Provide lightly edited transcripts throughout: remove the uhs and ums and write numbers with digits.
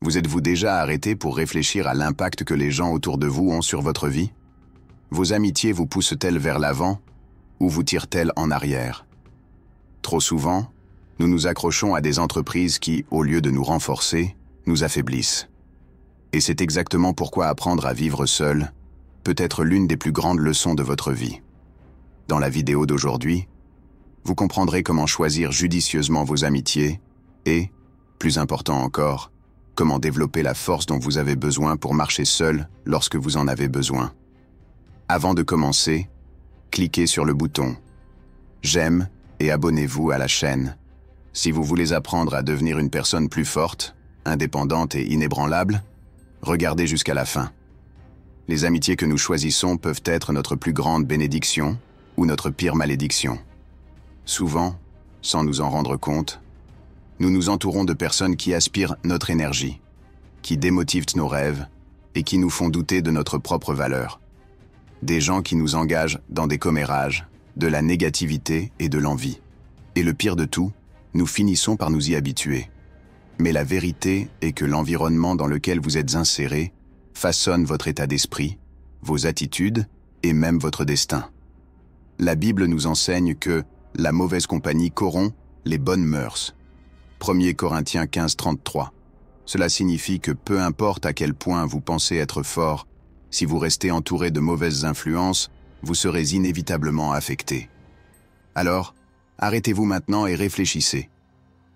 Vous êtes-vous déjà arrêté pour réfléchir à l'impact que les gens autour de vous ont sur votre vie? Vos amitiés vous poussent-elles vers l'avant ou vous tirent-elles en arrière? Trop souvent, nous nous accrochons à des entreprises qui, au lieu de nous renforcer, nous affaiblissent. Et c'est exactement pourquoi apprendre à vivre seul peut être l'une des plus grandes leçons de votre vie. Dans la vidéo d'aujourd'hui, vous comprendrez comment choisir judicieusement vos amitiés et, plus important encore, comment développer la force dont vous avez besoin pour marcher seul lorsque vous en avez besoin. Avant de commencer, cliquez sur le bouton « J'aime » et abonnez-vous à la chaîne. Si vous voulez apprendre à devenir une personne plus forte, indépendante et inébranlable, regardez jusqu'à la fin. Les amitiés que nous choisissons peuvent être notre plus grande bénédiction ou notre pire malédiction. Souvent, sans nous en rendre compte, nous nous entourons de personnes qui aspirent notre énergie, qui démotivent nos rêves et qui nous font douter de notre propre valeur. Des gens qui nous engagent dans des commérages, de la négativité et de l'envie. Et le pire de tout, nous finissons par nous y habituer. Mais la vérité est que l'environnement dans lequel vous êtes inséré façonne votre état d'esprit, vos attitudes et même votre destin. La Bible nous enseigne que la mauvaise compagnie corrompt les bonnes mœurs. 1 Corinthiens 15, 33. Cela signifie que peu importe à quel point vous pensez être fort, si vous restez entouré de mauvaises influences, vous serez inévitablement affecté. Alors, arrêtez-vous maintenant et réfléchissez.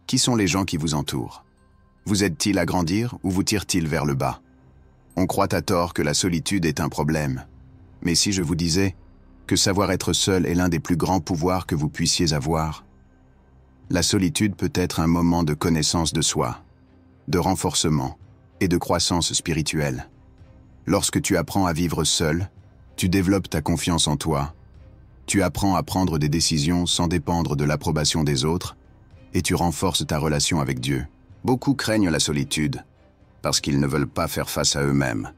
Qui sont les gens qui vous entourent? Vous aident-ils à grandir ou vous tirent-ils vers le bas? On croit à tort que la solitude est un problème. Mais si je vous disais que savoir être seul est l'un des plus grands pouvoirs que vous puissiez avoir? La solitude peut être un moment de connaissance de soi, de renforcement et de croissance spirituelle. Lorsque tu apprends à vivre seul, tu développes ta confiance en toi, tu apprends à prendre des décisions sans dépendre de l'approbation des autres et tu renforces ta relation avec Dieu. Beaucoup craignent la solitude parce qu'ils ne veulent pas faire face à eux-mêmes.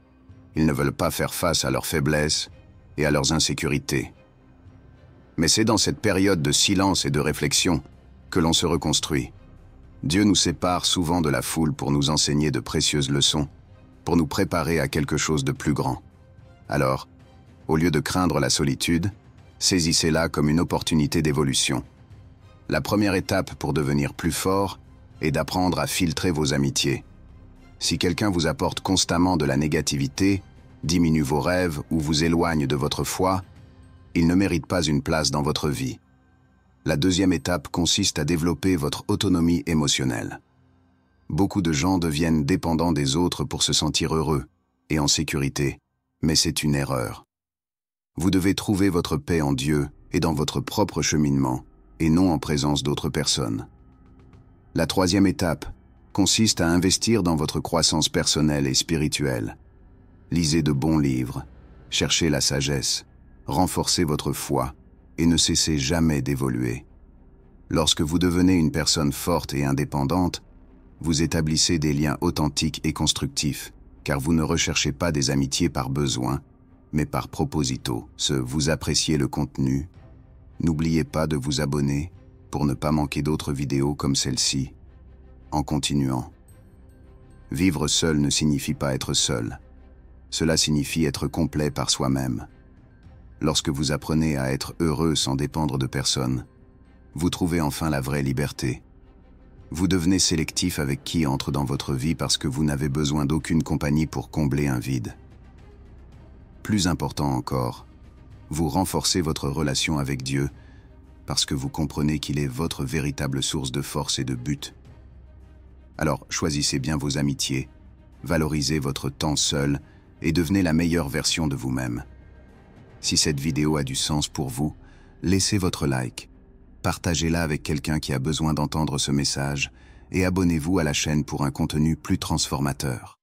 Ils ne veulent pas faire face à leurs faiblesses et à leurs insécurités. Mais c'est dans cette période de silence et de réflexion que l'on se reconstruit. Dieu nous sépare souvent de la foule pour nous enseigner de précieuses leçons, pour nous préparer à quelque chose de plus grand. Alors, au lieu de craindre la solitude, saisissez-la comme une opportunité d'évolution. La première étape pour devenir plus fort est d'apprendre à filtrer vos amitiés. Si quelqu'un vous apporte constamment de la négativité, diminue vos rêves ou vous éloigne de votre foi, il ne mérite pas une place dans votre vie. La deuxième étape consiste à développer votre autonomie émotionnelle. Beaucoup de gens deviennent dépendants des autres pour se sentir heureux et en sécurité, mais c'est une erreur. Vous devez trouver votre paix en Dieu et dans votre propre cheminement, et non en présence d'autres personnes. La troisième étape consiste à investir dans votre croissance personnelle et spirituelle. Lisez de bons livres, cherchez la sagesse, renforcez votre foi et ne cessez jamais d'évoluer. Lorsque vous devenez une personne forte et indépendante, vous établissez des liens authentiques et constructifs, car vous ne recherchez pas des amitiés par besoin, mais par proposito. Vous appréciez le contenu, n'oubliez pas de vous abonner pour ne pas manquer d'autres vidéos comme celle-ci. En continuant, vivre seul ne signifie pas être seul. Cela signifie être complet par soi-même. Lorsque vous apprenez à être heureux sans dépendre de personne, vous trouvez enfin la vraie liberté. Vous devenez sélectif avec qui entre dans votre vie parce que vous n'avez besoin d'aucune compagnie pour combler un vide. Plus important encore, vous renforcez votre relation avec Dieu parce que vous comprenez qu'il est votre véritable source de force et de but. Alors choisissez bien vos amitiés, valorisez votre temps seul et devenez la meilleure version de vous-même. Si cette vidéo a du sens pour vous, laissez votre like, partagez-la avec quelqu'un qui a besoin d'entendre ce message et abonnez-vous à la chaîne pour un contenu plus transformateur.